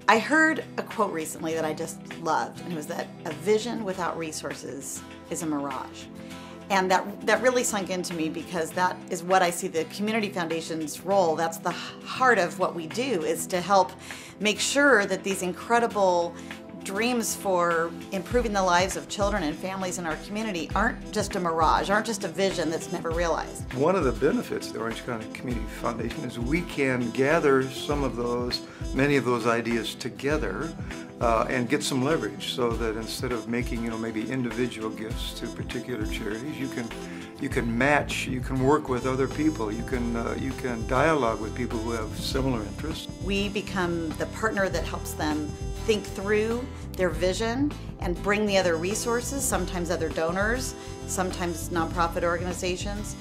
I heard a quote recently that I just loved, and it was that a vision without resources is a mirage. And that really sunk into me, because that is what I see the Community Foundation's role. That's the heart of what we do, is to help make sure that these incredible dreams for improving the lives of children and families in our community aren't just a mirage, aren't just a vision that's never realized. One of the benefits of the Orange County Community Foundation is we can gather many of those ideas together and get some leverage, so that instead of making, maybe individual gifts to particular charities, you can match, you can work with other people, you can dialogue with people who have similar interests. We become the partner that helps them think through their vision and bring the other resources, sometimes other donors, sometimes nonprofit organizations,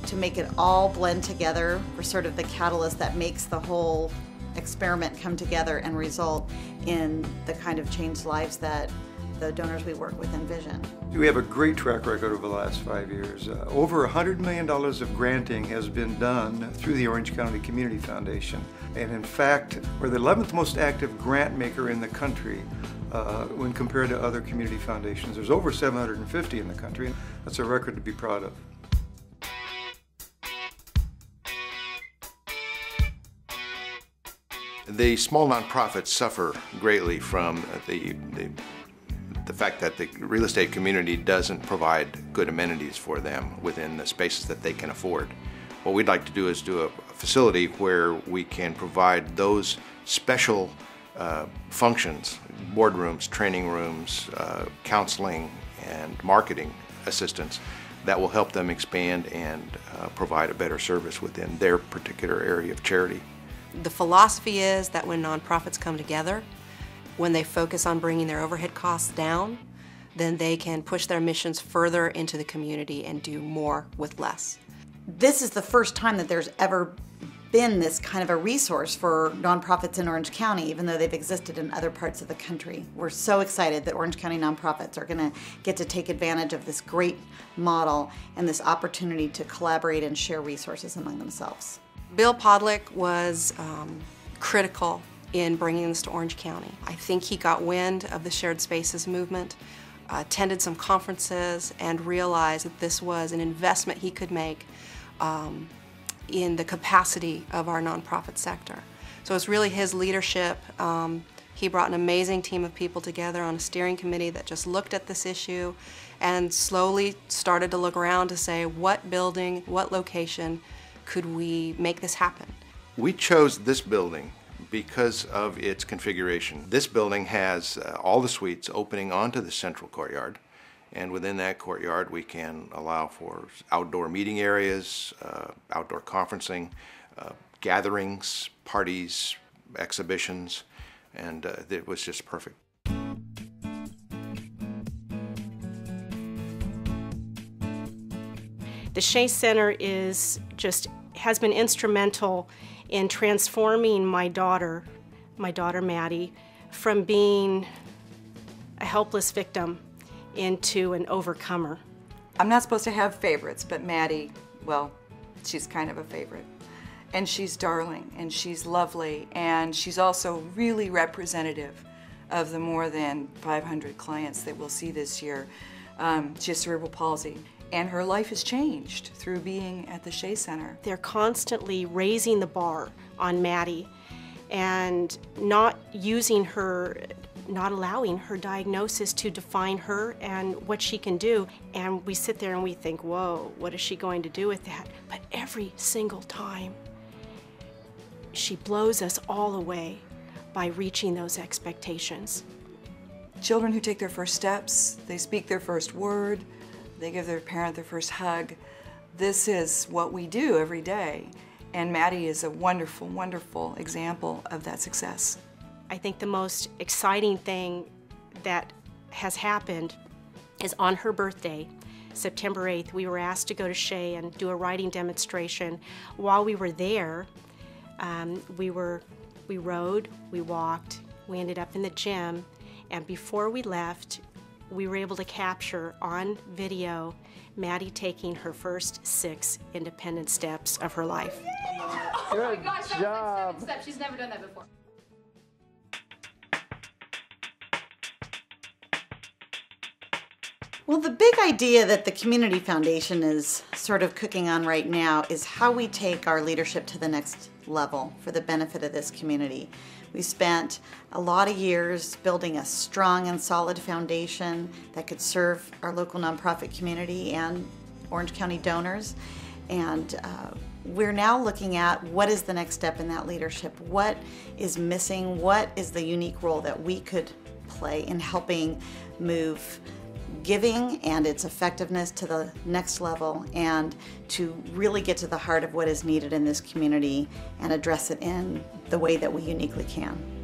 to make it all blend together. We're sort of the catalyst that makes the whole experiment come together and result in the kind of changed lives that the donors we work with envision. We have a great track record over the last 5 years. Over $100 million of granting has been done through the Orange County Community Foundation. And in fact, we're the 11th most active grant maker in the country when compared to other community foundations. There's over 750 in the country. That's a record to be proud of. The small nonprofits suffer greatly from the fact that the real estate community doesn't provide good amenities for them within the spaces that they can afford. What we'd like to do is do a facility where we can provide those special functions, boardrooms, training rooms, counseling, and marketing assistance that will help them expand and provide a better service within their particular area of charity. The philosophy is that when nonprofits come together, when they focus on bringing their overhead costs down, then they can push their missions further into the community and do more with less. This is the first time that there's ever been this kind of a resource for nonprofits in Orange County, even though they've existed in other parts of the country. We're so excited that Orange County nonprofits are going to get to take advantage of this great model and this opportunity to collaborate and share resources among themselves. Bill Podlick was critical in bringing this to Orange County. I think he got wind of the shared spaces movement, attended some conferences, and realized that this was an investment he could make in the capacity of our nonprofit sector. So it's really his leadership. He brought an amazing team of people together on a steering committee that just looked at this issue and slowly started to look around to say, what building, what location could we make this happen? We chose this building because of its configuration. This building has all the suites opening onto the central courtyard, and within that courtyard we can allow for outdoor meeting areas, outdoor conferencing, gatherings, parties, exhibitions, and it was just perfect. The Shea Center has been instrumental in transforming my daughter Maddie, from being a helpless victim into an overcomer. I'm not supposed to have favorites, but Maddie, well, she's kind of a favorite. And she's darling, and she's lovely, and she's also really representative of the more than 500 clients that we'll see this year. She has cerebral palsy, and her life has changed through being at the Shea Center. They're constantly raising the bar on Maddie and not allowing her diagnosis to define her and what she can do. And we sit there and we think, whoa, what is she going to do with that? But every single time, she blows us all away by reaching those expectations. Children who take their first steps, they speak their first word, they give their parent their first hug. This is what we do every day. And Maddie is a wonderful, wonderful example of that success. I think the most exciting thing that has happened is on her birthday, September 8th, we were asked to go to Shea and do a writing demonstration. While we were there, we rode, we walked, we ended up in the gym, and before we left, we were able to capture on video Maddie taking her first 6 independent steps of her life. Oh my gosh, that was like 7 steps. She's never done that before. Well, the big idea that the Community Foundation is sort of cooking on right now is how we take our leadership to the next level for the benefit of this community. We spent a lot of years building a strong and solid foundation that could serve our local nonprofit community and Orange County donors. And we're now looking at what is the next step in that leadership. What is missing? What is the unique role that we could play in helping move giving and its effectiveness to the next level, and to really get to the heart of what is needed in this community and address it in the way that we uniquely can.